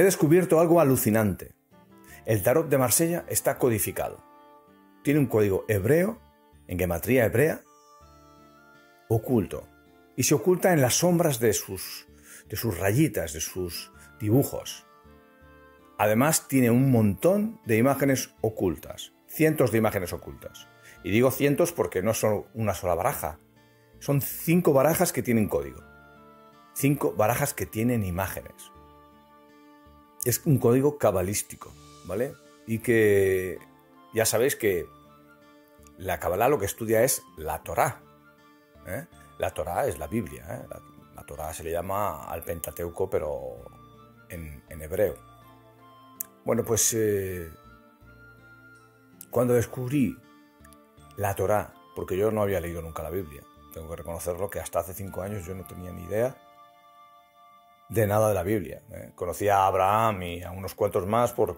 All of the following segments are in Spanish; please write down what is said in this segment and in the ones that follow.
he descubierto algo alucinante. El tarot de Marsella está codificado. Tiene un código hebreo, en gematría hebrea, oculto. Y se oculta en las sombras de sus rayitas, de sus dibujos. Además, tiene un montón de imágenes ocultas. Cientos de imágenes ocultas. Y digo cientos porque no son una sola baraja. Son 5 barajas que tienen código. 5 barajas que tienen imágenes. Es un código cabalístico, ¿vale? Y que ya sabéis que la Kabbalah lo que estudia es la Torá. La Torá es la Biblia. La Torá se le llama al Pentateuco, pero en hebreo. Bueno, pues cuando descubrí la Torá, porque yo no había leído nunca la Biblia, tengo que reconocerlo que hasta hace 5 años yo no tenía ni idea de nada de la Biblia. Conocía a Abraham y a unos cuantos más por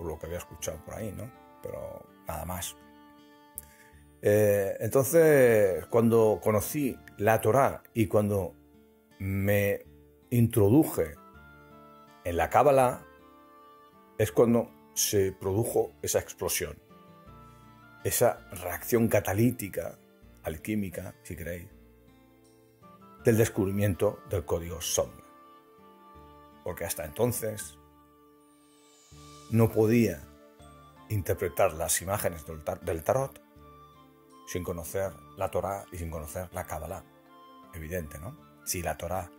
lo que había escuchado por ahí, ¿no? Pero nada más. Entonces, cuando conocí la Torá y cuando me introduje en la Kabbalah, es cuando se produjo esa explosión, esa reacción catalítica, alquímica, si queréis, del descubrimiento del código sombra. Porque hasta entonces no podía interpretar las imágenes del tarot sin conocer la Torá y sin conocer la Kabbalah. Evidente, ¿no? Si la Torá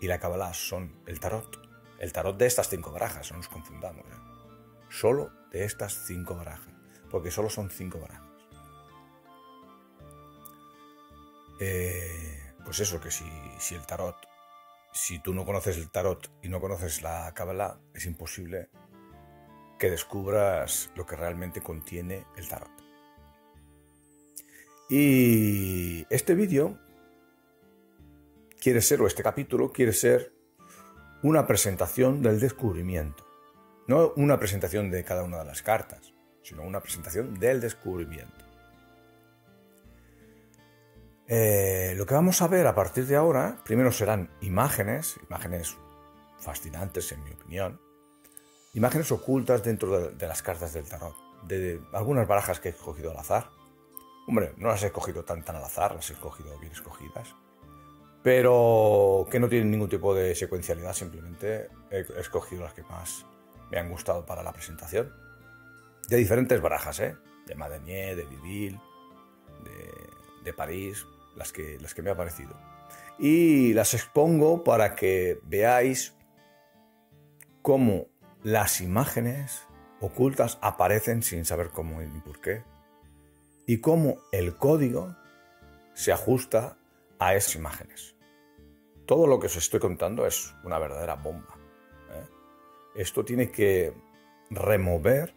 y la Kabbalah son el tarot de estas 5 barajas, no nos confundamos, ¿eh? Solo de estas 5 barajas, porque solo son 5 barajas. Pues eso, que si el tarot, si tú no conoces el tarot y no conoces la Kabbalah, es imposible que descubras lo que realmente contiene el tarot. Y este vídeo quiere ser, o este capítulo quiere ser, una presentación del descubrimiento. No una presentación de cada una de las cartas, sino una presentación del descubrimiento. Lo que vamos a ver a partir de ahora, primero serán imágenes fascinantes en mi opinión, imágenes ocultas dentro de las cartas del tarot, de algunas barajas que he escogido al azar. Hombre, no las he escogido tan al azar, las he escogido bien escogidas, pero que no tienen ningún tipo de secuencialidad, simplemente he escogido las que más me han gustado para la presentación, de diferentes barajas, de Madenier, de Viville, de París, las que me ha parecido. Y las expongo para que veáis cómo las imágenes ocultas aparecen sin saber cómo ni por qué, y cómo el código se ajusta a esas imágenes. Todo lo que os estoy contando es una verdadera bomba. Esto tiene que remover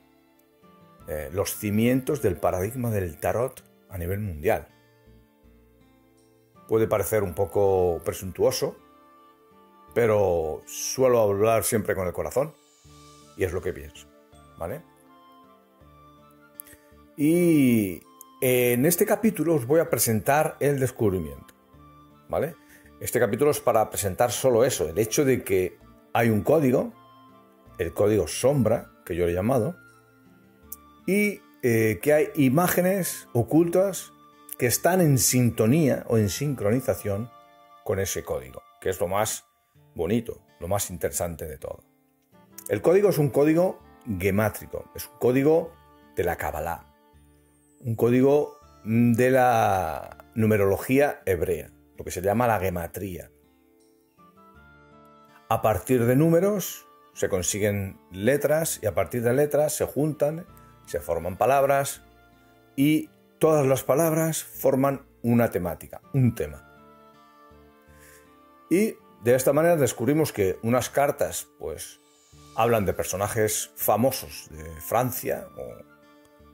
los cimientos del paradigma del tarot a nivel mundial. Puede parecer un poco presuntuoso, pero suelo hablar siempre con el corazón y es lo que pienso, ¿vale? Y en este capítulo os voy a presentar el descubrimiento, ¿vale? Este capítulo es para presentar solo eso, el hecho de que hay un código, el código sombra, que yo le he llamado, y que hay imágenes ocultas que están en sintonía o en sincronización con ese código, que es lo más bonito, lo más interesante de todo. El código es un código gemátrico, es un código de la Kabbalah, un código de la numerología hebrea, lo que se llama la gematría. A partir de números se consiguen letras y a partir de letras se juntan, se forman palabras y todas las palabras forman una temática, un tema. Y de esta manera descubrimos que unas cartas pues hablan de personajes famosos de Francia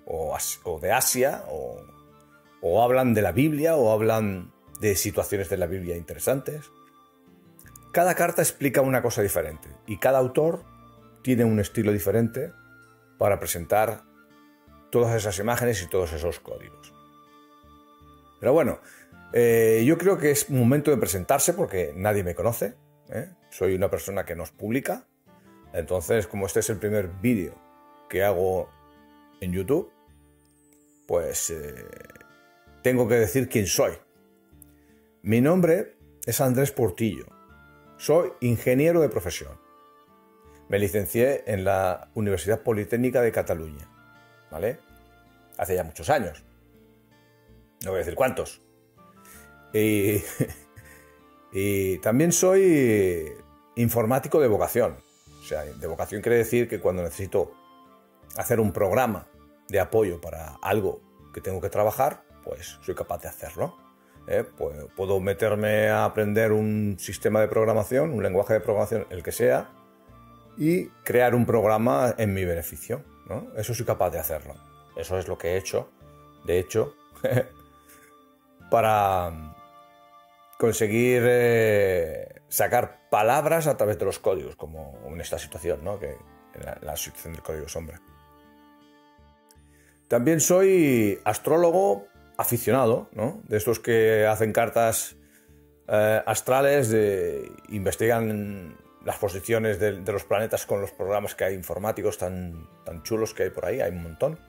o de Asia o hablan de la Biblia o hablan de situaciones de la Biblia interesantes. Cada carta explica una cosa diferente y cada autor tiene un estilo diferente para presentar todas esas imágenes y todos esos códigos. Pero bueno, yo creo que es un momento de presentarse porque nadie me conoce, Soy una persona que no es pública, Entonces, como este es el primer vídeo que hago en YouTube, pues tengo que decir quién soy. Mi nombre es Andrés Portillo. Soy ingeniero de profesión. Me licencié en la Universidad Politécnica de Cataluña, ¿vale? Hace ya muchos años. No voy a decir cuántos. Y también soy informático de vocación. O sea, de vocación quiere decir que cuando necesito hacer un programa de apoyo para algo que tengo que trabajar, pues soy capaz de hacerlo. Puedo meterme a aprender un sistema de programación, un lenguaje de programación, el que sea, y crear un programa en mi beneficio, ¿no? Eso soy capaz de hacerlo. Eso es lo que he hecho, de hecho, para conseguir sacar palabras a través de los códigos, como en esta situación, ¿no? Que en la situación del código sombra. También soy astrólogo aficionado, ¿no? De estos que hacen cartas astrales, investigan las posiciones de los planetas con los programas que hay informáticos tan chulos que hay por ahí, hay un montón.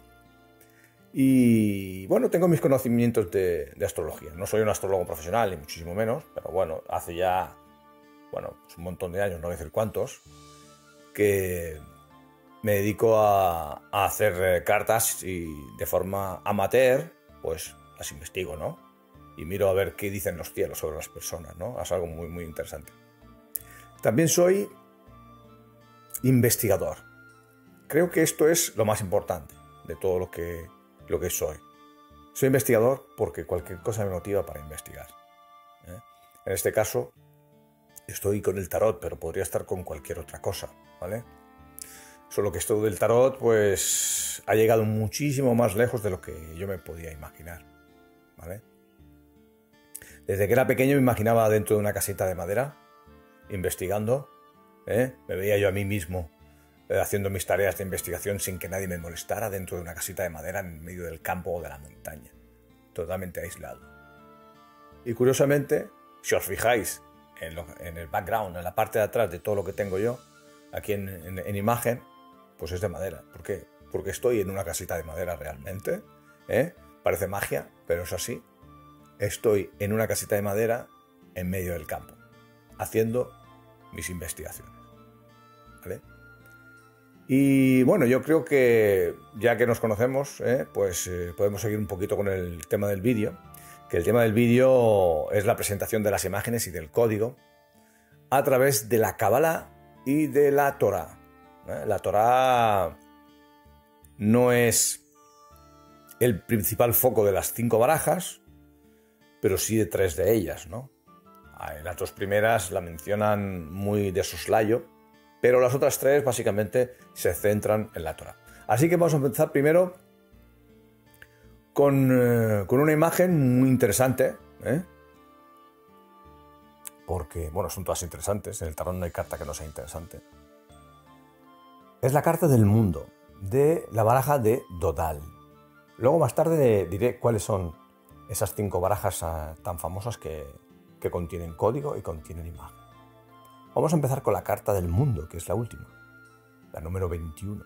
Y bueno, tengo mis conocimientos de astrología. No soy un astrólogo profesional, ni muchísimo menos, pero bueno, hace ya pues un montón de años, no voy a decir cuántos, que me dedico a hacer cartas y de forma amateur, pues las investigo, ¿no? Y miro a ver qué dicen los cielos sobre las personas, ¿no? Es algo muy, muy interesante. También soy investigador. Creo que esto es lo más importante de todo lo que soy. Soy investigador porque cualquier cosa me motiva para investigar. En este caso, estoy con el tarot, pero podría estar con cualquier otra cosa, ¿vale? Solo que esto del tarot, pues, ha llegado muchísimo más lejos de lo que yo me podía imaginar, ¿vale? Desde que era pequeño me imaginaba dentro de una casita de madera, investigando, me veía yo a mí mismo haciendo mis tareas de investigación sin que nadie me molestara dentro de una casita de madera en medio del campo o de la montaña, totalmente aislado. Y curiosamente, si os fijáis en el background, en la parte de atrás de todo lo que tengo yo, aquí en imagen, pues es de madera. ¿Por qué? Porque estoy en una casita de madera realmente, parece magia, pero es así. Estoy en una casita de madera en medio del campo, haciendo mis investigaciones, ¿vale? Y bueno, yo creo que ya que nos conocemos, pues podemos seguir un poquito con el tema del vídeo, que el tema del vídeo es la presentación de las imágenes y del código a través de la Cábala y de la Torá. La Torá no es el principal foco de las 5 barajas, pero sí de 3 de ellas, ¿no? Las 2 primeras la mencionan muy de soslayo, pero las otras 3 básicamente se centran en la Torá. Así que vamos a empezar primero con una imagen muy interesante, porque, bueno, son todas interesantes, en el tarot no hay carta que no sea interesante. Es la carta del mundo, de la baraja de Dodal. Luego más tarde diré cuáles son esas 5 barajas tan famosas que contienen código y contienen imagen. Vamos a empezar con la carta del mundo, que es la última, la número 21,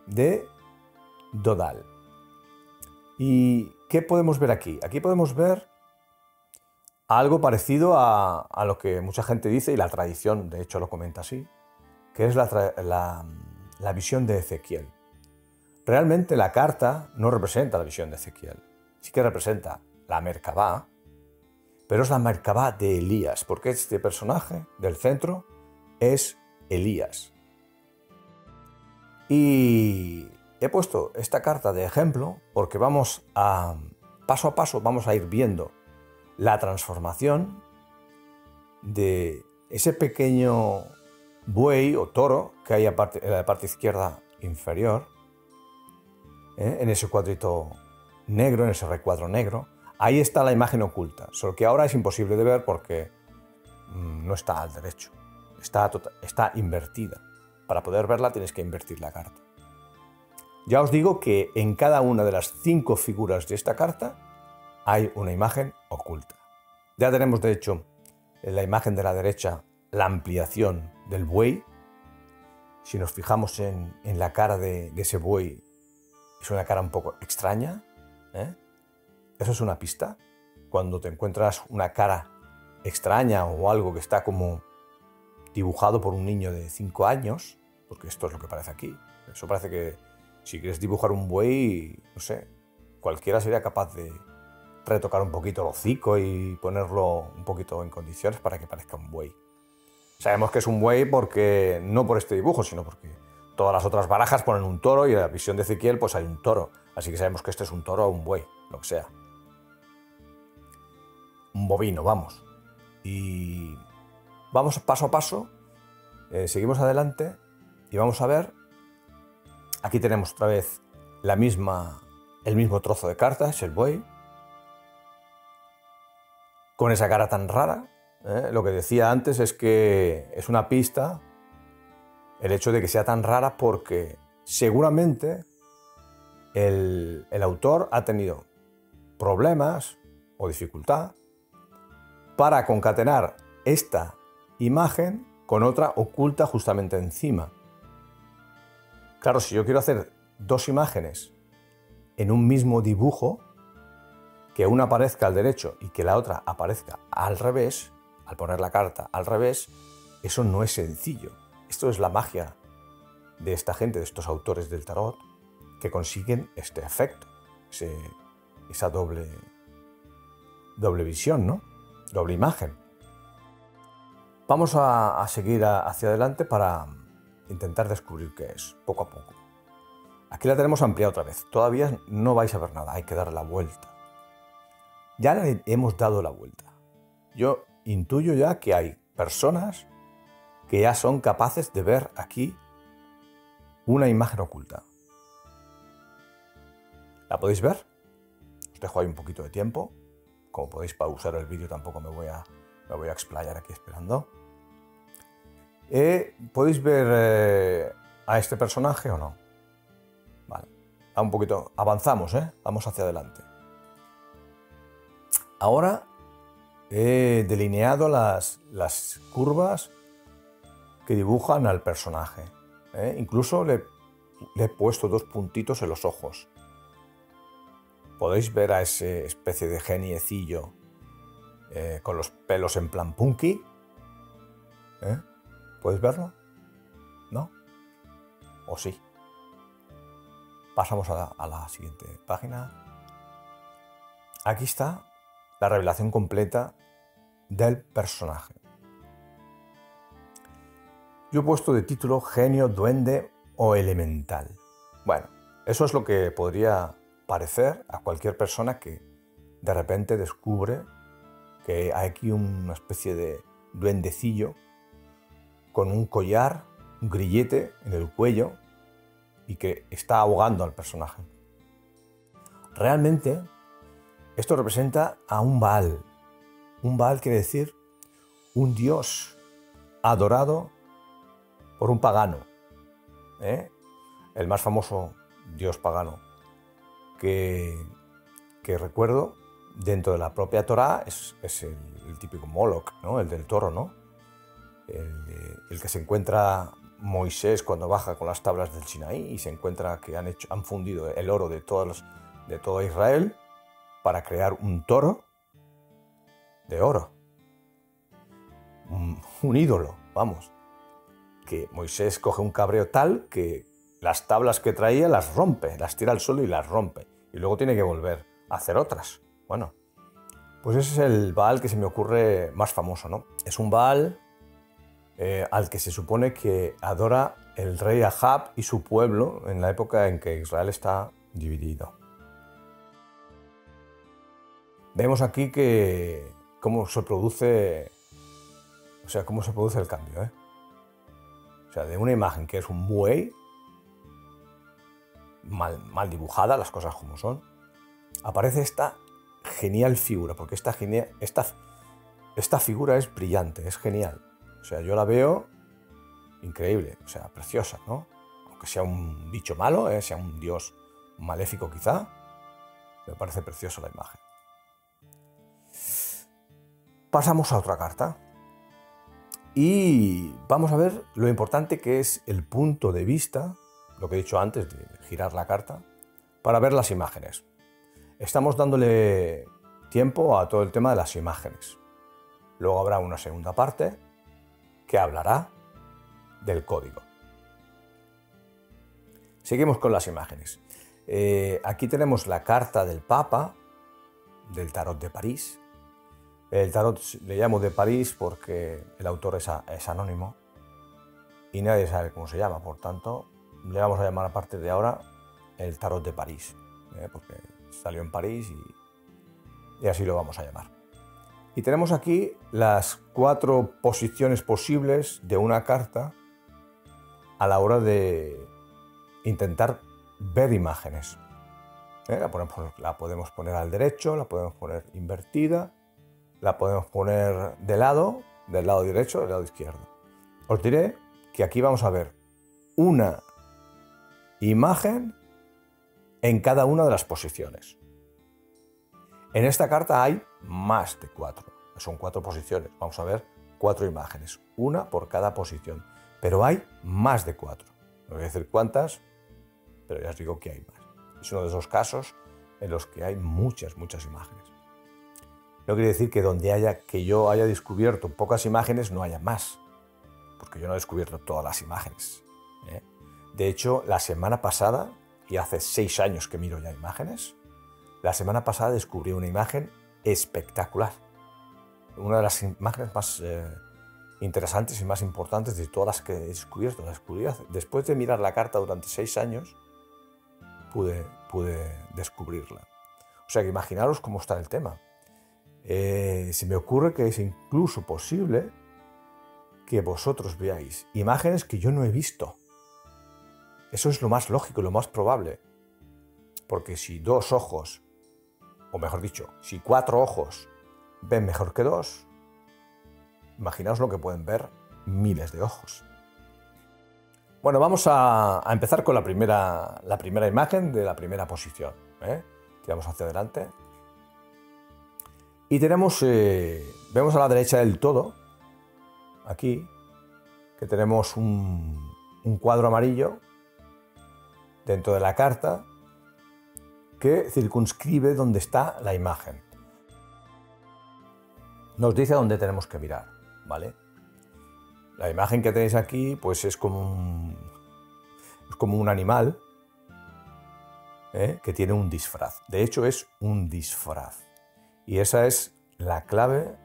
de Dodal. ¿Y qué podemos ver aquí? Aquí podemos ver algo parecido a lo que mucha gente dice, y la tradición de hecho lo comenta así, que es la visión de Ezequiel. Realmente la carta no representa la visión de Ezequiel, sí que representa la Merkabá, pero es la Merkabá de Elías, porque este personaje del centro es Elías. Y he puesto esta carta de ejemplo porque paso a paso vamos a ir viendo la transformación de ese pequeño buey o toro que hay en la parte izquierda inferior, en ese cuadrito negro, en ese recuadro negro. Ahí está la imagen oculta, solo que ahora es imposible de ver porque no está al derecho, está invertida. Para poder verla tienes que invertir la carta. Ya os digo que en cada una de las 5 figuras de esta carta hay una imagen oculta. Ya tenemos, de hecho, en la imagen de la derecha la ampliación del buey. si nos fijamos en la cara de ese buey, es una cara un poco extraña, ¿eh? Eso es una pista. Cuando te encuentras una cara extraña o algo que está como dibujado por un niño de 5 años, porque esto es lo que parece aquí. Eso parece que si quieres dibujar un buey, no sé, cualquiera sería capaz de retocar un poquito el hocico y ponerlo un poquito en condiciones para que parezca un buey. Sabemos que es un buey porque no por este dibujo, sino porque todas las otras barajas ponen un toro y en la visión de Ezequiel pues hay un toro. Así que sabemos que este es un toro o un buey, lo que sea. Un bovino, vamos. Y vamos paso a paso, seguimos adelante y vamos a ver. Aquí tenemos otra vez el mismo trozo de carta, es el buey, con esa cara tan rara. Lo que decía antes es que es una pista el hecho de que sea tan rara porque seguramente el autor ha tenido problemas o dificultad para concatenar esta imagen con otra oculta justamente encima. Claro, si yo quiero hacer dos imágenes en un mismo dibujo, que una aparezca al derecho y que la otra aparezca al revés, al poner la carta al revés, eso no es sencillo. Esto es la magia de esta gente, de estos autores del tarot, que consiguen este efecto, esa doble visión, ¿no? Doble imagen. Vamos a seguir hacia adelante para intentar descubrir qué es, poco a poco. Aquí la tenemos ampliada otra vez. Todavía no vais a ver nada, hay que darle la vuelta. Ya le hemos dado la vuelta. Yo intuyo ya que hay personas que ya son capaces de ver aquí una imagen oculta. ¿La podéis ver? Os dejo ahí un poquito de tiempo. Como podéis pausar el vídeo, tampoco me voy a explayar aquí esperando. ¿Podéis ver a este personaje o no? Vale. Un poquito. Avanzamos, vamos hacia adelante. Ahora he delineado las curvas que dibujan al personaje. Incluso le he puesto 2 puntitos en los ojos. Podéis ver a ese especie de geniecillo con los pelos en plan punky. ¿Podéis verlo? ¿No? ¿O sí? Pasamos a la siguiente página. Aquí está la revelación completa del personaje. Yo he puesto de título genio, duende o elemental. Bueno, eso es lo que podría parecer a cualquier persona que de repente descubre que hay aquí una especie de duendecillo con un collar, un grillete en el cuello y que está ahogando al personaje. Realmente esto representa a un Baal. Un Baal quiere decir un dios adorado por un pagano. El más famoso dios pagano que recuerdo dentro de la propia Torá es el típico Moloch, ¿no? El del toro, ¿no? El que se encuentra Moisés cuando baja con las tablas del Sinaí y se encuentra que han fundido el oro de todo Israel para crear un toro de oro. Un ídolo, vamos. Que Moisés coge un cabreo tal que las tablas que traía las rompe, las tira al suelo y las rompe. Y luego tiene que volver a hacer otras. Bueno, pues ese es el Baal que se me ocurre más famoso, ¿no? Es un Baal al que se supone que adora el rey Ahab y su pueblo en la época en que Israel está dividido. Vemos aquí que cómo se produce el cambio, O sea, de una imagen que es un buey, mal dibujada, las cosas como son, aparece esta genial figura, porque esta figura es brillante, es genial. O sea, yo la veo increíble, o sea, preciosa, ¿no? Aunque sea un bicho malo, sea un dios maléfico quizá, me parece preciosa la imagen. Pasamos a otra carta. Y vamos a ver lo importante que es el punto de vista, lo que he dicho antes de girar la carta, para ver las imágenes. Estamos dándole tiempo a todo el tema de las imágenes. Luego habrá una segunda parte que hablará del código. Seguimos con las imágenes. Aquí tenemos la carta del Papa, del Tarot de París. El tarot le llamo de París porque el autor es anónimo y nadie sabe cómo se llama, por tanto le vamos a llamar a partir de ahora el Tarot de París, porque salió en París y así lo vamos a llamar. Y tenemos aquí las 4 posiciones posibles de una carta a la hora de intentar ver imágenes. La podemos poner al derecho, la podemos poner invertida, la podemos poner del lado derecho, del lado izquierdo. Os diré que aquí vamos a ver una imagen en cada una de las posiciones. En esta carta hay más de 4, son 4 posiciones. Vamos a ver 4 imágenes, una por cada posición, pero hay más de 4. No voy a decir cuántas, pero ya os digo que hay más. Es uno de esos casos en los que hay muchas imágenes. No quiere decir que que yo haya descubierto pocas imágenes no haya más, porque yo no he descubierto todas las imágenes. De hecho, la semana pasada, y hace 6 años que miro ya imágenes, la semana pasada descubrí una imagen espectacular. Una de las imágenes más interesantes y más importantes de todas las que he descubierto. Después de mirar la carta durante 6 años, pude descubrirla. O sea que imaginaros cómo está el tema. Se me ocurre que es incluso posible que vosotros veáis imágenes que yo no he visto. Eso es lo más lógico, lo más probable. Porque si 2 ojos, o mejor dicho, si 4 ojos ven mejor que 2, imaginaos lo que pueden ver miles de ojos. Bueno, vamos a empezar con la primera imagen de la primera posición. Tiramos hacia adelante. Y tenemos, vemos a la derecha del todo, aquí, que tenemos un cuadro amarillo dentro de la carta que circunscribe dónde está la imagen. Nos dice dónde tenemos que mirar, ¿vale? La imagen que tenéis aquí pues es como un animal que tiene un disfraz. De hecho es un disfraz. Y esa es la clave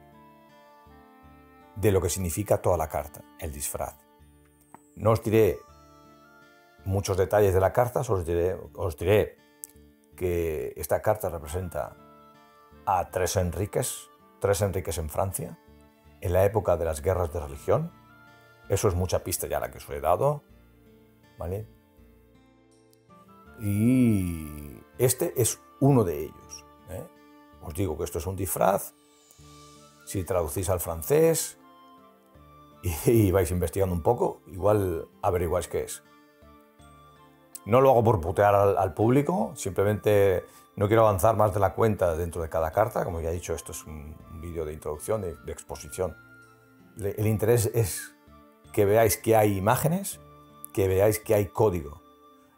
de lo que significa toda la carta, el disfraz. No os diré muchos detalles de la carta, os diré que esta carta representa a 3 Enriques en Francia, en la época de las guerras de religión. Eso es mucha pista ya la que os he dado, ¿vale? Y este es uno de ellos. Os digo que esto es un disfraz. Si traducís al francés y vais investigando un poco, igual averiguáis qué es. No lo hago por putear al público, simplemente no quiero avanzar más de la cuenta dentro de cada carta. Como ya he dicho, esto es un vídeo de introducción, de exposición. El interés es que veáis que hay imágenes, que veáis que hay código.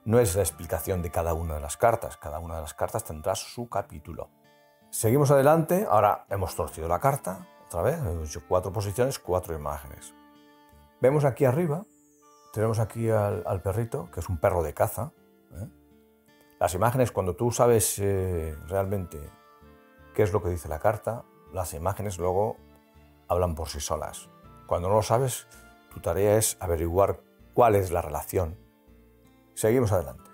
No es la explicación de cada una de las cartas. Cada una de las cartas tendrá su capítulo. Seguimos adelante. Ahora hemos torcido la carta. Otra vez, hemos hecho 4 posiciones, 4 imágenes. Vemos aquí arriba, tenemos aquí al perrito, que es un perro de caza. Las imágenes, cuando tú sabes realmente qué es lo que dice la carta, las imágenes luego hablan por sí solas. Cuando no lo sabes, tu tarea es averiguar cuál es la relación. Seguimos adelante.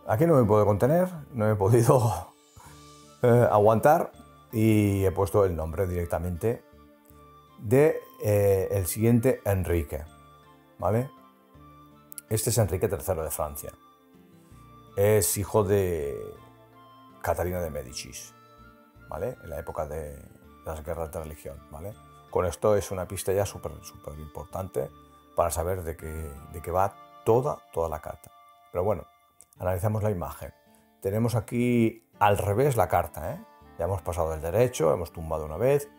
Aquí no me puedo contener, no he podido aguantar y he puesto el nombre directamente de el siguiente Enrique, ¿vale? Este es Enrique III de Francia. Es hijo de Catalina de Médicis, ¿vale? En la época de las guerras de religión, ¿vale? Con esto es una pista ya súper importante para saber de qué va toda la carta. Pero bueno, analizamos la imagen. Tenemos aquí al revés la carta, Ya hemos pasado del derecho, hemos tumbado una vez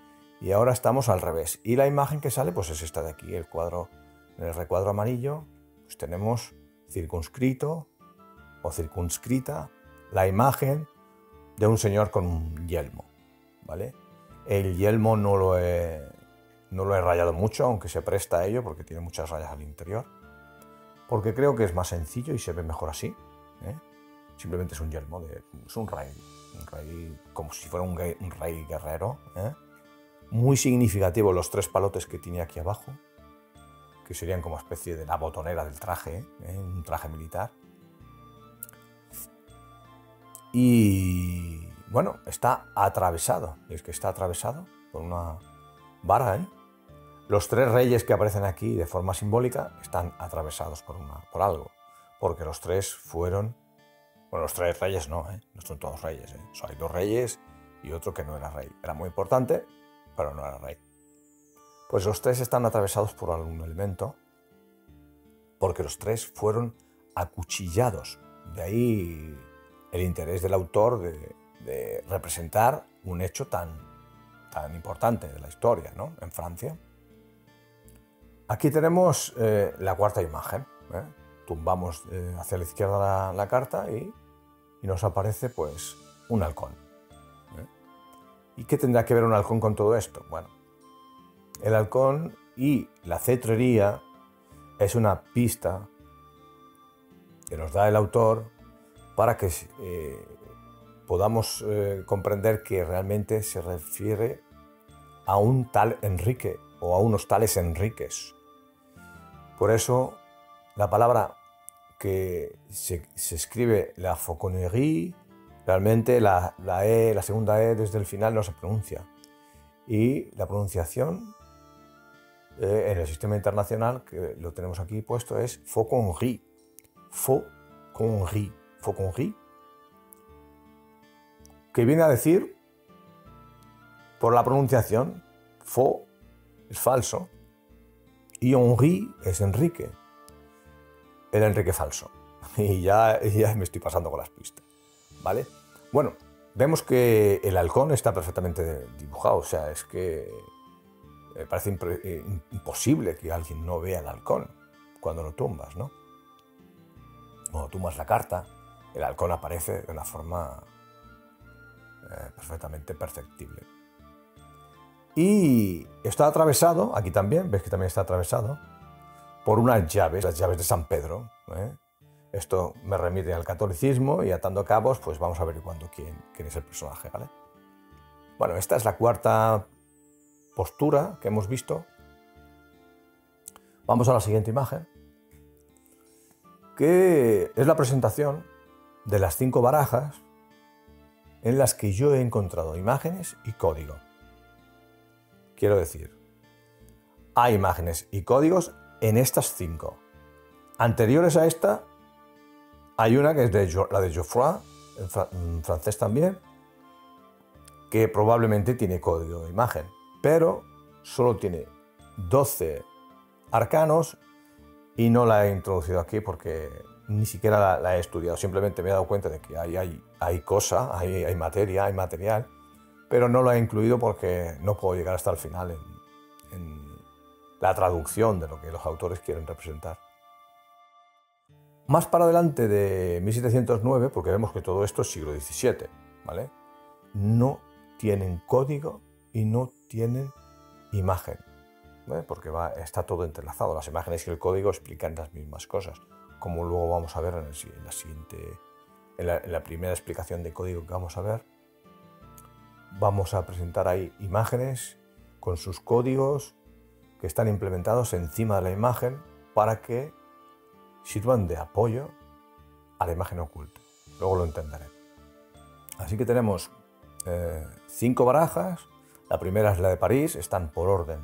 Y ahora estamos al revés. Y la imagen que sale pues es esta de aquí, el cuadro. En el recuadro amarillo pues tenemos circunscrito o circunscrita la imagen de un señor con un yelmo, ¿vale? El yelmo no lo he rayado mucho, aunque se presta a ello porque tiene muchas rayas al interior, porque creo que es más sencillo y se ve mejor así, ¿eh? Simplemente es un yelmo, es un rey como si fuera un rey guerrero, ¿eh? Muy significativo los 3 palotes que tiene aquí abajo, que serían como especie de la botonera del traje, ¿eh? Un traje militar. Y bueno, está atravesado, es que está atravesado por una vara, ¿eh? Los 3 reyes que aparecen aquí de forma simbólica están atravesados por algo, porque los 3 fueron, bueno, los 3 reyes no son todos reyes, hay 2 reyes y otro que no era rey, era muy importante, pero no era rey. Pues los 3 están atravesados por algún elemento, porque los 3 fueron acuchillados, de ahí el interés del autor de representar un hecho tan importante de la historia, ¿no? En Francia. Aquí tenemos la cuarta imagen, ¿eh? Tumbamos hacia la izquierda la carta y nos aparece pues un halcón, ¿eh? ¿Y qué tendrá que ver un halcón con todo esto? Bueno, el halcón y la cetrería es una pista que nos da el autor para que podamos comprender que realmente se refiere a un tal Enrique o a unos tales Enriques. Por eso la palabra que se escribe la fauconnerie, realmente la segunda E desde el final no se pronuncia. Y la pronunciación en el sistema internacional, que lo tenemos aquí puesto, es fauconnerie. Fauconnerie. Fauconnerie, que viene a decir, por la pronunciación, faux es falso y Henri es Enrique, el Enrique falso. Y ya me estoy pasando con las pistas, ¿vale? Bueno, vemos que el halcón está perfectamente dibujado, o sea, es que parece imposible que alguien no vea el halcón cuando lo tumbas, ¿no? Cuando tumbas la carta, el halcón aparece de una forma perfectamente perceptible. Y está atravesado, aquí también, ves que también está atravesado, por unas llaves, las llaves de San Pedro, ¿eh? Esto me remite al catolicismo y atando cabos, pues vamos averiguando quién es el personaje, ¿vale? Bueno, esta es la cuarta postura que hemos visto. Vamos a la siguiente imagen, que es la presentación de las 5 barajas en las que yo he encontrado imágenes y código. Quiero decir, hay imágenes y códigos en estas 5. Anteriores a esta, hay una que es la de Geoffroy, en francés también, que probablemente tiene código de imagen, pero solo tiene 12 arcanos y no la he introducido aquí porque ni siquiera la he estudiado. Simplemente me he dado cuenta de que hay cosa, hay materia, hay material, pero no lo he incluido porque no puedo llegar hasta el final en la traducción de lo que los autores quieren representar. Más para adelante de 1709, porque vemos que todo esto es siglo XVII, ¿vale? No tienen código y no tienen imagen, ¿vale? Porque está todo entrelazado. Las imágenes y el código explican las mismas cosas, como luego vamos a ver en la primera explicación de código que vamos a ver. Vamos a presentar ahí imágenes con sus códigos que están implementados encima de la imagen para que sirvan de apoyo a la imagen oculta. Luego lo entenderé. Así que tenemos 5 barajas. La primera es la de París, están por orden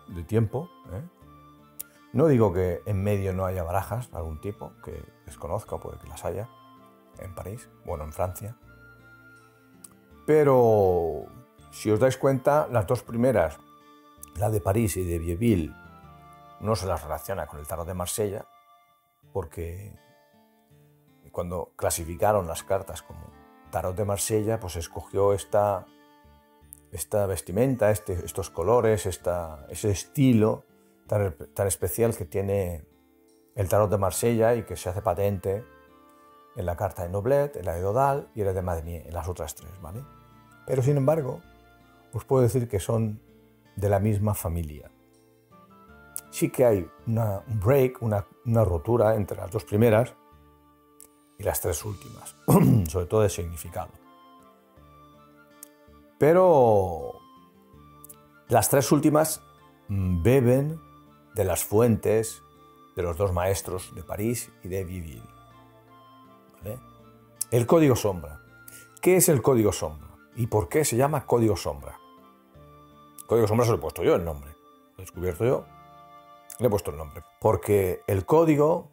de tiempo, ¿eh? No digo que en medio no haya barajas de algún tipo, que desconozca, puede que las haya en París, bueno, en Francia. Pero si os dais cuenta, las 2 primeras, la de París y de Vieville, no se las relaciona con el tarot de Marsella, porque cuando clasificaron las cartas como tarot de Marsella, pues escogió esta esta vestimenta, estos colores, ese estilo tan especial que tiene el tarot de Marsella y que se hace patente en la carta de Noblet, en la de Dodal y en la de Madnier, en las otras tres, ¿vale? Pero sin embargo, os puedo decir que son de la misma familia. Sí que hay un break, una rotura entre las dos primeras y las tres últimas, sobre todo de significado. Pero las tres últimas beben de las fuentes de los dos maestros de París y de Vieville. ¿Vale? El código sombra. ¿Qué es el código sombra? ¿Y por qué se llama código sombra? Código sombra se lo he puesto yo el nombre. Lo he descubierto yo. Le he puesto el nombre. Porque el código,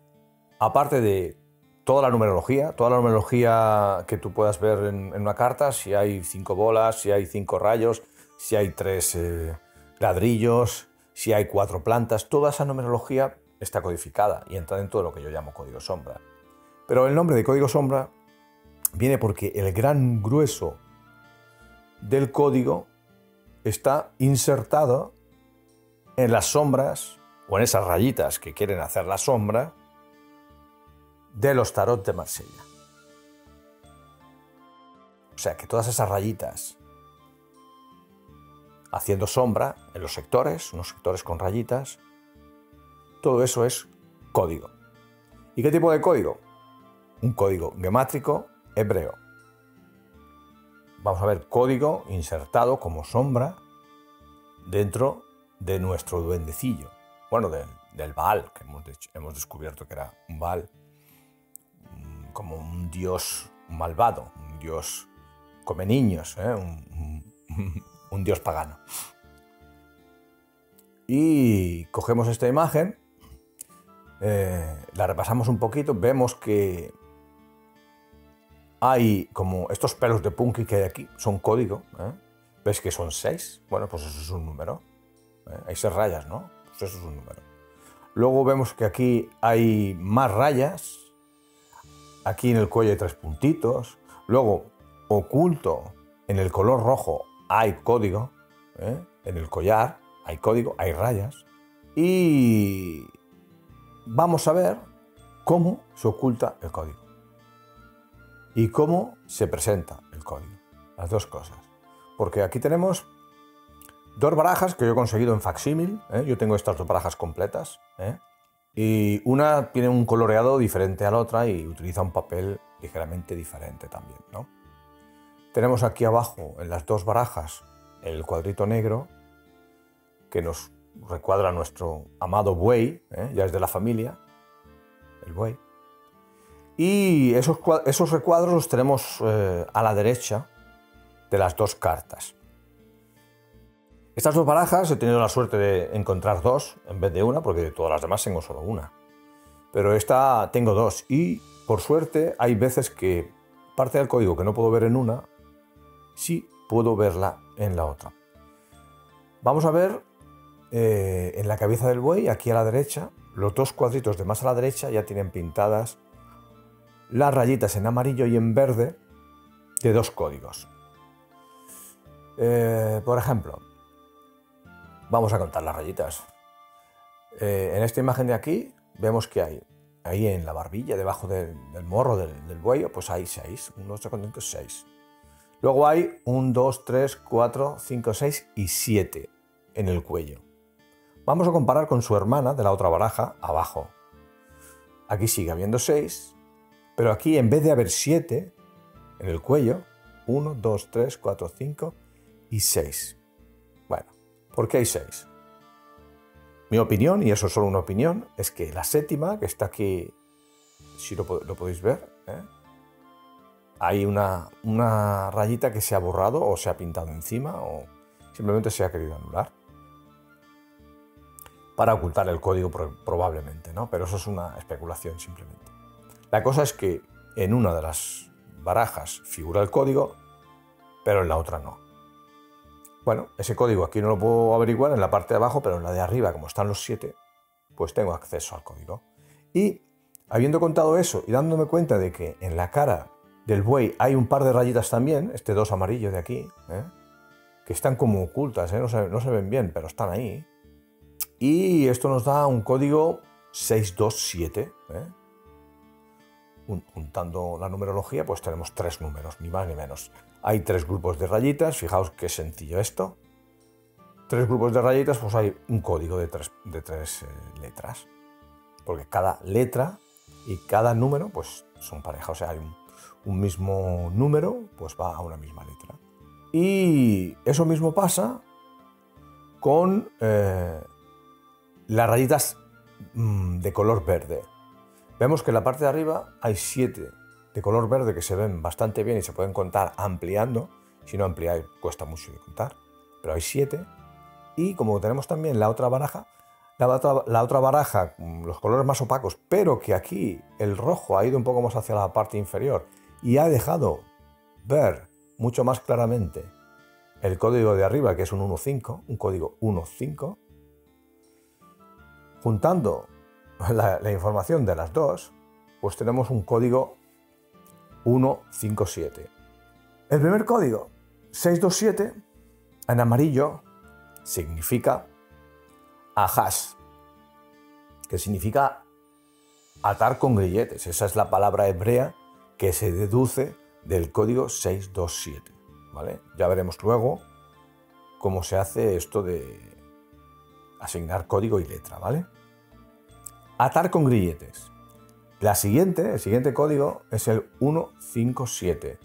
aparte de toda la numerología que tú puedas ver en una carta, si hay 5 bolas, si hay 5 rayos, si hay 3 ladrillos, si hay 4 plantas, toda esa numerología está codificada y entra dentro de lo que yo llamo código sombra. Pero el nombre de código sombra viene porque el gran grueso del código está insertado en las sombras o en esas rayitas que quieren hacer la sombra de los tarot de Marsella. O sea que todas esas rayitas haciendo sombra en los sectores, unos sectores con rayitas, todo eso es código. ¿Y qué tipo de código? Un código gemátrico hebreo. Vamos a ver código insertado como sombra dentro de nuestro duendecillo. Bueno, del Baal, que hemos descubierto que era un Baal, como un dios malvado, un dios come niños, un dios pagano. Y cogemos esta imagen, la repasamos un poquito, vemos que hay como estos pelos de punky que hay aquí, son código. ¿Ves que son 6? Bueno, pues eso es un número. Hay 6 rayas, ¿no? Pues eso es un número. Luego vemos que aquí hay más rayas. Aquí en el cuello hay 3 puntitos. Luego, oculto en el color rojo hay código. En el collar hay código, hay rayas. Y vamos a ver cómo se oculta el código. Y cómo se presenta el código. Las dos cosas. Porque aquí tenemos 2 barajas que yo he conseguido en facsímil. Yo tengo estas 2 barajas completas. Y una tiene un coloreado diferente a la otra y utiliza un papel ligeramente diferente también, ¿no? Tenemos aquí abajo, en las 2 barajas, el cuadrito negro que nos recuadra nuestro amado buey, ya es de la familia, el buey. Y esos recuadros los tenemos a la derecha de las 2 cartas. Estas 2 barajas he tenido la suerte de encontrar 2 en vez de una, porque de todas las demás tengo solo una. Pero esta tengo 2 y, por suerte, hay veces que parte del código que no puedo ver en una, sí puedo verla en la otra. Vamos a ver en la cabeza del buey, aquí a la derecha, los 2 cuadritos de más a la derecha ya tienen pintadas las rayitas en amarillo y en verde de 2 códigos. Por ejemplo, vamos a contar las rayitas. En esta imagen de aquí vemos que hay ahí en la barbilla, debajo del morro del buey, pues hay 6. 1, 2, 3, 4, 5, 6. Luego hay 1, 2, 3, 4, 5, 6 y 7 en el cuello. Vamos a comparar con su hermana de la otra baraja abajo. Aquí sigue habiendo 6. Pero aquí, en vez de haber 7 en el cuello, 1, 2, 3, 4, 5 y 6. Bueno, ¿por qué hay 6? Mi opinión, y eso es solo una opinión, es que la séptima, que está aquí, si lo podéis ver, hay una rayita que se ha borrado o se ha pintado encima o simplemente se ha querido anular. Para ocultar el código probablemente, ¿no? Pero eso es una especulación simplemente. La cosa es que en una de las barajas figura el código, pero en la otra no. Bueno, ese código aquí no lo puedo averiguar en la parte de abajo, pero en la de arriba, como están los 7, pues tengo acceso al código. Y habiendo contado eso y dándome cuenta de que en la cara del buey hay un par de rayitas también, este 2 amarillo de aquí, que están como ocultas, no se ven bien, pero están ahí. Y esto nos da un código 627. Juntando la numerología, pues tenemos 3 números, ni más ni menos. Hay 3 grupos de rayitas, fijaos qué sencillo esto. 3 grupos de rayitas, pues hay un código de 3 letras. Porque cada letra y cada número, pues son pareja. O sea, hay un mismo número, pues va a una misma letra. Y eso mismo pasa con las rayitas de color verde. Vemos que en la parte de arriba hay 7 de color verde que se ven bastante bien y se pueden contar ampliando. Si no ampliáis cuesta mucho de contar, pero hay 7. Y como tenemos también la otra baraja, los colores más opacos, pero que aquí el rojo ha ido un poco más hacia la parte inferior y ha dejado ver mucho más claramente el código de arriba, que es un 1.5, un código 1.5, juntando la información de las dos, pues tenemos un código 157. El primer código, 627, en amarillo, significa ajas, que significa atar con grilletes. Esa es la palabra hebrea que se deduce del código 627. ¿Vale? Ya veremos luego cómo se hace esto de asignar código y letra, ¿vale? Atar con grilletes. El siguiente código es el 157,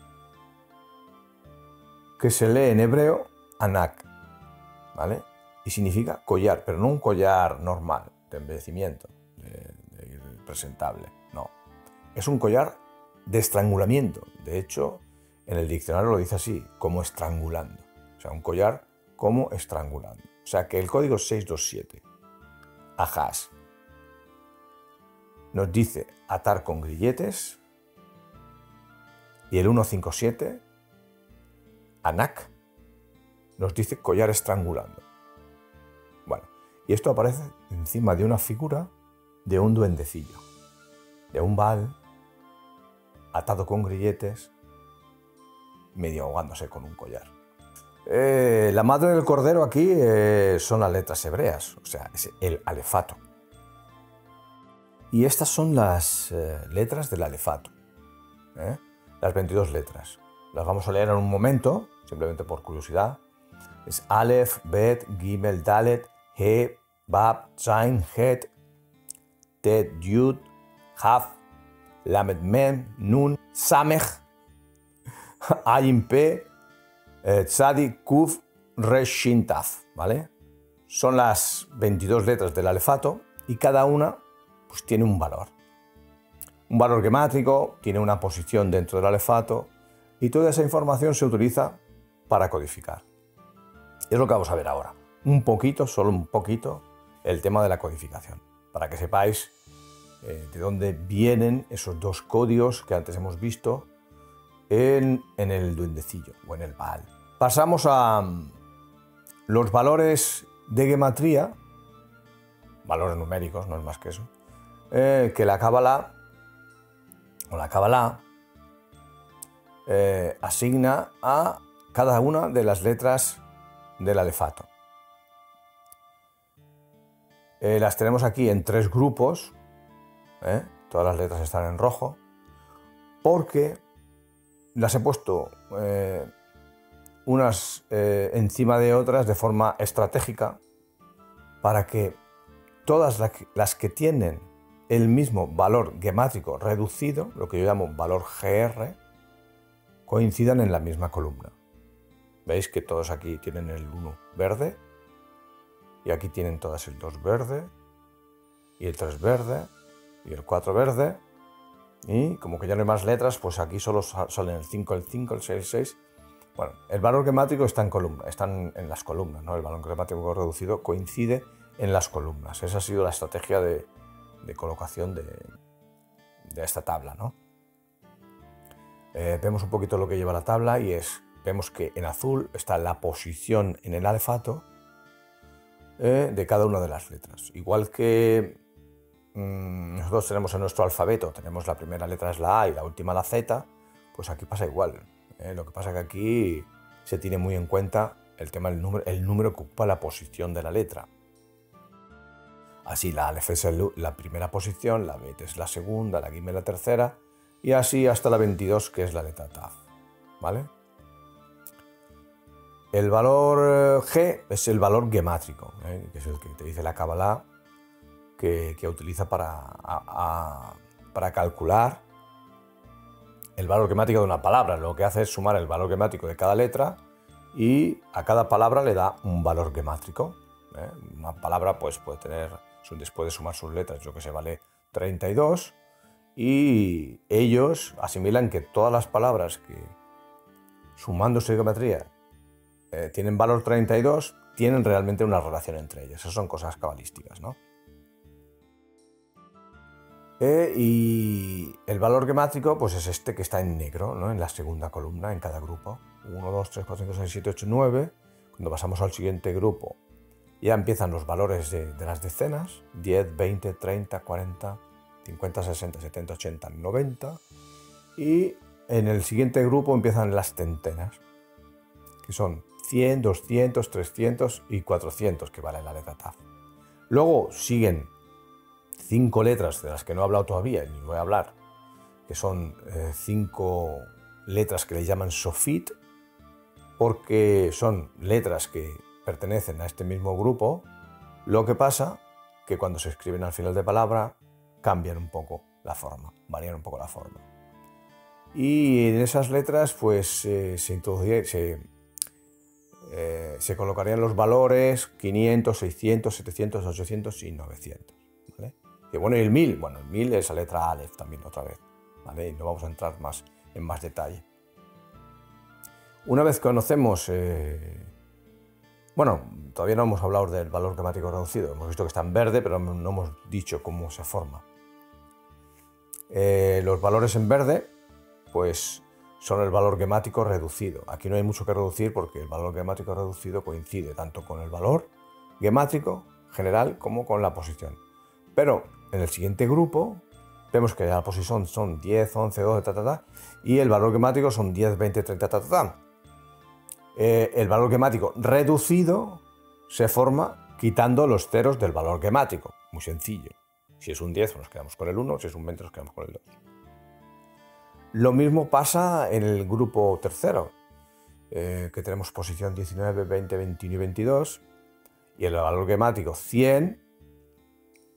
que se lee en hebreo anak, ¿vale? Y significa collar, pero no un collar normal, de embellecimiento, de presentable, no. Es un collar de estrangulamiento. De hecho, en el diccionario lo dice así, como estrangulando. O sea, un collar como estrangulando. O sea, que el código 627, ajas, nos dice atar con grilletes, y el 157, anak, nos dice collar estrangulando. Bueno, y esto aparece encima de una figura de un duendecillo, de un Baal, atado con grilletes, medio ahogándose con un collar. La madre del cordero aquí son las letras hebreas, o sea, es el alefato. Y estas son las letras del alefato, las 22 letras. Las vamos a leer en un momento, simplemente por curiosidad. Es Aleph, Bet, Gimel, Dalet, He, Bab, Zain, Het, Tet, Yud, Haf, Lamed, Mem, Nun, Samech, Ayin, Pe, Tzadik, Kuf, Resh, Shin, Taf, ¿vale? Son las 22 letras del alefato y cada una pues tiene un valor. Un valor gemátrico, tiene una posición dentro del alefato y toda esa información se utiliza para codificar. Es lo que vamos a ver ahora. Un poquito, solo un poquito, el tema de la codificación, para que sepáis de dónde vienen esos 2 códigos que antes hemos visto en el duendecillo o en el Baal. Pasamos a los valores de gematría, valores numéricos, no es más que eso, que la Cábala asigna a cada una de las letras del alefato. Las tenemos aquí en 3 grupos, todas las letras están en rojo, porque las he puesto unas encima de otras de forma estratégica para que todas las que tienen el mismo valor gemátrico reducido, lo que yo llamo valor GR, coincidan en la misma columna. Veis que todos aquí tienen el 1 verde, y aquí tienen todas el 2 verde, y el 3 verde, y el 4 verde, y como que ya no hay más letras, pues aquí solo salen el 5, el 5, el 6, el 6. Bueno, el valor gemátrico está en columna, están en las columnas, ¿no? El valor gemátrico reducido coincide en las columnas. Esa ha sido la estrategia de colocación de esta tabla, ¿no? Vemos un poquito lo que lleva la tabla y vemos que en azul está la posición en el alefato de cada una de las letras. Igual que nosotros tenemos en nuestro alfabeto, tenemos la primera letra es la A y la última la Z, pues aquí pasa igual. Lo que pasa es que aquí se tiene muy en cuenta el tema del número, el número que ocupa la posición de la letra. Así la Aleph es la primera posición, la Bet es la segunda, la Gimel la tercera y así hasta la 22 que es la letra Taf, ¿vale? El valor G es el valor gemátrico, que es el que te dice la Kabbalah que utiliza para calcular el valor gemático de una palabra. Lo que hace es sumar el valor gemático de cada letra y a cada palabra le da un valor gemátrico. Una palabra pues puede tener, después de sumar sus letras, yo que sé, vale 32 y ellos asimilan que todas las palabras que sumando su geometría tienen valor 32 tienen realmente una relación entre ellas. Esas son cosas cabalísticas, ¿no? Y el valor gemátrico pues es este que está en negro, ¿no? En la segunda columna, en cada grupo. 1, 2, 3, 4, 5, 6, 7, 8, 9. Cuando pasamos al siguiente grupo ya empiezan los valores de las decenas. 10, 20, 30, 40, 50, 60, 70, 80, 90. Y en el siguiente grupo empiezan las centenas, que son 100, 200, 300 y 400, que vale la letra Taf. Luego siguen 5 letras de las que no he hablado todavía, ni voy a hablar, que son 5 letras que le llaman Sofit, porque son letras que pertenecen a este mismo grupo. Lo que pasa que cuando se escriben al final de palabra cambian un poco la forma, varían un poco la forma. Y en esas letras pues se colocarían los valores 500, 600, 700, 800 y 900. ¿Vale? Y bueno, y el 1000, bueno, el 1000 es la letra Aleph también otra vez, ¿vale? Y no vamos a entrar en más detalle. Una vez que conocemos, bueno, todavía no hemos hablado del valor gemático reducido, hemos visto que está en verde, pero no hemos dicho cómo se forma. Los valores en verde, pues son el valor gemático reducido. Aquí no hay mucho que reducir porque el valor gemático reducido coincide tanto con el valor gemátrico general como con la posición. Pero en el siguiente grupo vemos que la posición son 10, 11, 12, y el valor gemático son 10, 20, 30, el valor gemático reducido se forma quitando los ceros del valor gemátrico. Muy sencillo. Si es un 10 nos quedamos con el 1, si es un 20 nos quedamos con el 2. Lo mismo pasa en el grupo tercero, que tenemos posición 19, 20, 21 y 22, y el valor gemátrico 100.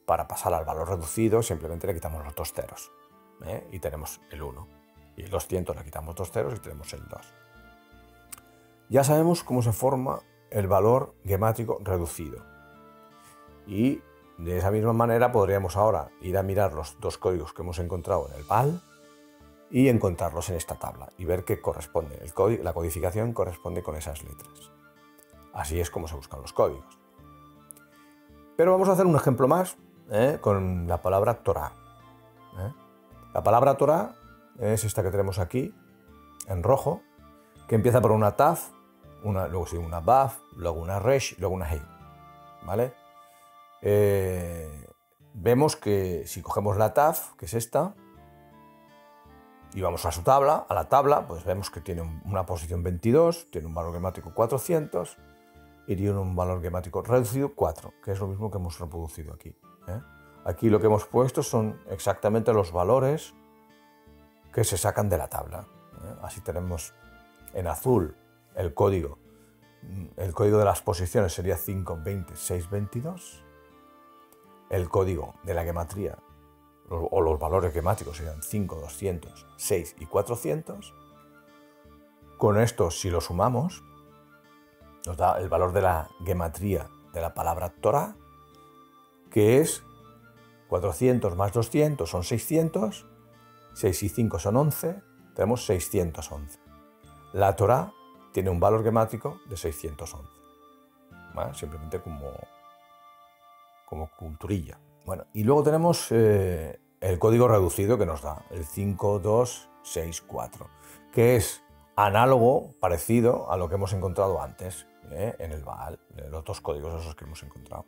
Para pasar al valor reducido simplemente le quitamos los 2 ceros, y tenemos el 1. Y el 200 le quitamos 2 ceros y tenemos el 2. Ya sabemos cómo se forma el valor gemátrico reducido. Y de esa misma manera podríamos ahora ir a mirar los 2 códigos que hemos encontrado en el PAL y encontrarlos en esta tabla y ver qué corresponde. La codificación corresponde con esas letras. Así es como se buscan los códigos. Pero vamos a hacer un ejemplo más con la palabra Torah. La palabra Torah es esta que tenemos aquí, en rojo, que empieza por una Taf, luego sigue una Baf, luego una Resh, luego una Hei. ¿Vale? Vemos que si cogemos la Taf, que es esta, y vamos a su tabla, a la tabla, pues vemos que tiene una posición 22, tiene un valor gemático 400 y tiene un valor gemático reducido 4, que es lo mismo que hemos reproducido aquí. Aquí lo que hemos puesto son exactamente los valores que se sacan de la tabla. Así tenemos en azul el código. El código de las posiciones sería 5, 20, 6, 22. El código de la gematría o los valores gemátricos serían 5, 200, 6 y 400. Con esto, si lo sumamos, nos da el valor de la gematría de la palabra Torah, que es 400 más 200 son 600, 6 y 5 son 11, tenemos 611. La Torah tiene un valor gemátrico de 611. ¿Vale? Simplemente como culturilla. Bueno, y luego tenemos el código reducido que nos da el 5264, que es análogo, parecido a lo que hemos encontrado antes en el Baal, los 2 códigos esos que hemos encontrado.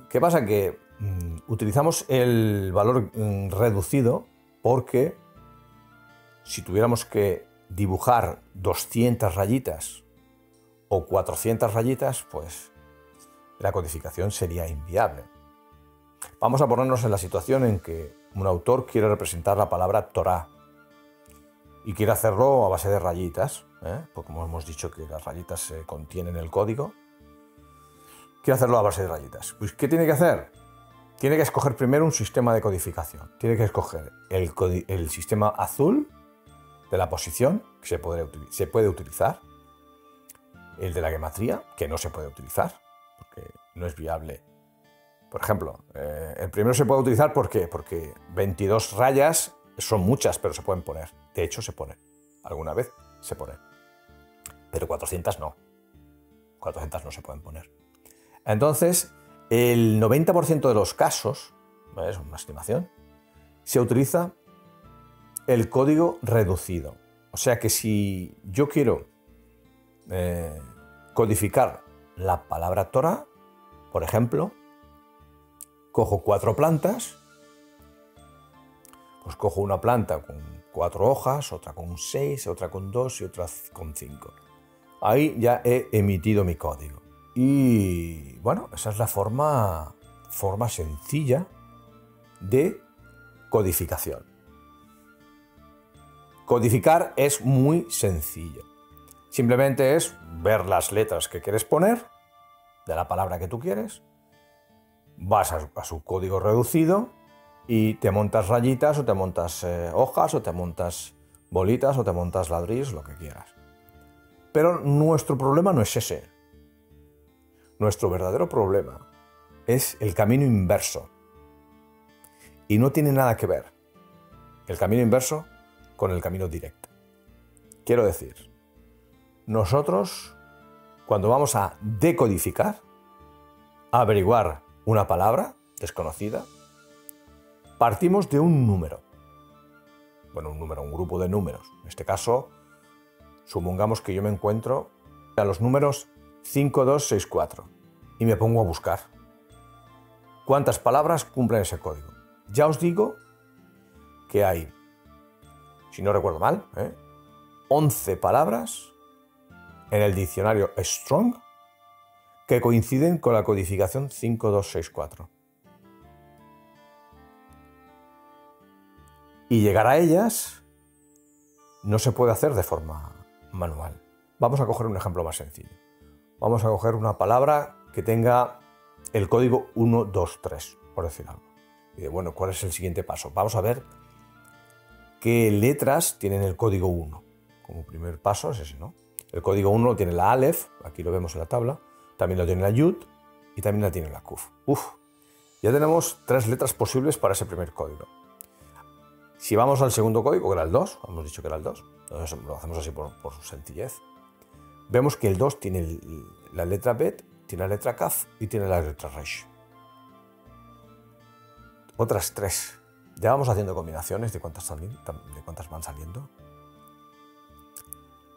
¿Qué pasa? Que utilizamos el valor reducido porque si tuviéramos que dibujar 200 rayitas o 400 rayitas, pues la codificación sería inviable. Vamos a ponernos en la situación en que un autor quiere representar la palabra Torá y quiere hacerlo a base de rayitas, pues como hemos dicho que las rayitas se contienen en el código, quiere hacerlo a base de rayitas. Pues, ¿qué tiene que hacer? Tiene que escoger primero un sistema de codificación. Tiene que escoger el sistema azul de la posición, que se puede utilizar, el de la gematría, que no se puede utilizar, porque no es viable. Por ejemplo, el primero se puede utilizar ¿por qué? Porque 22 rayas son muchas, pero se pueden poner. De hecho, se ponen. Alguna vez se ponen. Pero 400 no. 400 no se pueden poner. Entonces, el 90% de los casos, es una estimación, se utiliza el código reducido. O sea que si yo quiero codificar la palabra Torah, por ejemplo, cojo 4 plantas, pues cojo una planta con 4 hojas, otra con 6, otra con 2 y otra con 5. Ahí ya he emitido mi código. Y bueno, esa es la forma sencilla de codificación. Codificar es muy sencillo. Simplemente es ver las letras que quieres poner, de la palabra que tú quieres, vas a su código reducido y te montas rayitas o te montas hojas o te montas bolitas o te montas ladrillos, lo que quieras. Pero nuestro problema no es ese. Nuestro verdadero problema es el camino inverso. Y no tiene nada que ver el camino inverso con el camino directo. Quiero decir, nosotros, cuando vamos a decodificar, a averiguar una palabra desconocida, partimos de un número. Bueno, un grupo de números. En este caso, supongamos que yo me encuentro a los números 5264 y me pongo a buscar cuántas palabras cumplen ese código. Ya os digo que hay, si no recuerdo mal, 11 palabras en el diccionario Strong que coinciden con la codificación 5264. Y llegar a ellas no se puede hacer de forma manual. Vamos a coger un ejemplo más sencillo. Vamos a coger una palabra que tenga el código 123, por decir algo. Y bueno, ¿cuál es el siguiente paso? Vamos a ver qué letras tienen el código 1. Como primer paso es ese, ¿no? El código 1 lo tiene la Aleph, aquí lo vemos en la tabla, también lo tiene la Yud y también la tiene la Kuf. Ya tenemos 3 letras posibles para ese primer código. Si vamos al segundo código, que era el 2, hemos dicho que era el 2, entonces lo hacemos así por sencillez. Vemos que el 2 tiene la letra Bet, tiene la letra Kaf y tiene la letra Resh. Otras 3. Ya vamos haciendo combinaciones de cuántas van saliendo.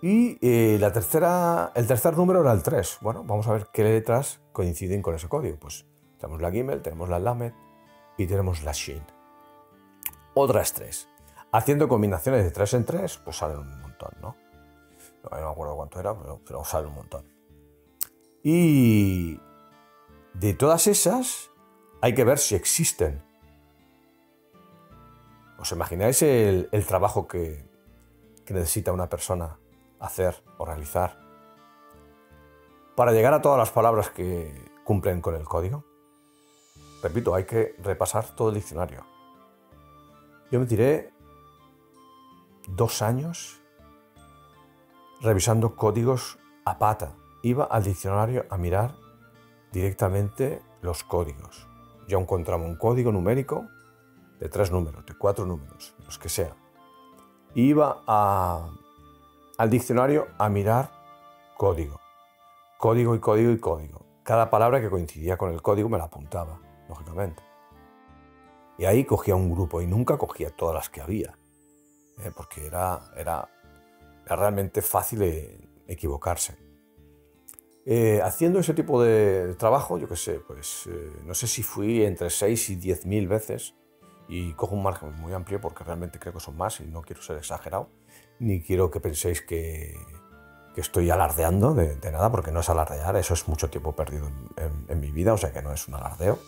Y el tercer número era el 3. Bueno, vamos a ver qué letras coinciden con ese código. Pues tenemos la Gimel, tenemos la Lamed y tenemos la Shin. Otras 3. Haciendo combinaciones de 3 en 3, pues salen un montón, ¿no? No me acuerdo cuánto era, pero sale un montón. Y de todas esas hay que ver si existen. ¿Os imagináis el trabajo que necesita una persona hacer o realizar para llegar a todas las palabras que cumplen con el código? Repito, hay que repasar todo el diccionario. Yo me tiré 2 años revisando códigos a pata. Iba al diccionario a mirar directamente los códigos. Yo encontraba un código numérico de 3 números, de 4 números, los que sea. Iba al diccionario a mirar código. Código y código y código. Cada palabra que coincidía con el código me la apuntaba, lógicamente. Y ahí cogía un grupo y nunca cogía todas las que había. Porque era realmente fácil equivocarse. Haciendo ese tipo de trabajo, yo qué sé, pues no sé si fui entre 6 y 10.000 veces Y cojo un margen muy amplio porque realmente creo que son más y no quiero ser exagerado, ni quiero que penséis que estoy alardeando de nada, porque no es alardear, eso es mucho tiempo perdido en mi vida, o sea que no es un alardeo.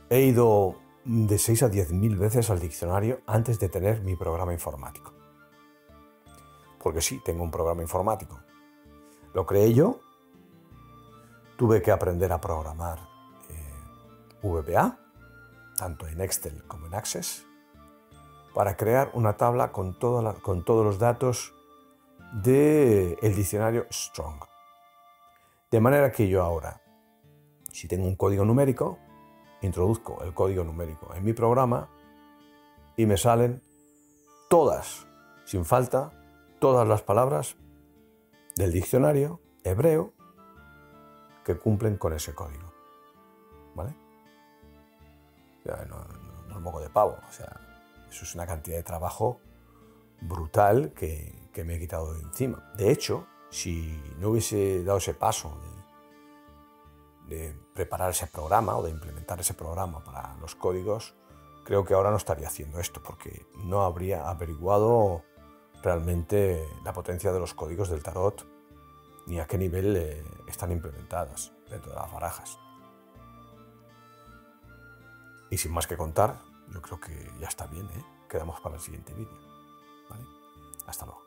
He ido de 6 a 10.000 veces al diccionario antes de tener mi programa informático. Porque sí, tengo un programa informático. Lo creé yo, tuve que aprender a programar VBA, tanto en Excel como en Access, para crear una tabla con todos los datos del diccionario Strong. De manera que yo ahora, si tengo un código numérico, introduzco el código numérico en mi programa y me salen todas, sin falta, todas las palabras del diccionario hebreo que cumplen con ese código. ¿Vale? O sea, no es moco de pavo. O sea, eso es una cantidad de trabajo brutal que me he quitado de encima. De hecho, si no hubiese dado ese paso de preparar ese programa o de implementar ese programa para los códigos, creo que ahora no estaría haciendo esto, porque no habría averiguado realmente la potencia de los códigos del tarot ni a qué nivel están implementadas dentro de las barajas. Y sin más que contar, yo creo que ya está bien, ¿eh? Quedamos para el siguiente vídeo. ¿Vale? Hasta luego.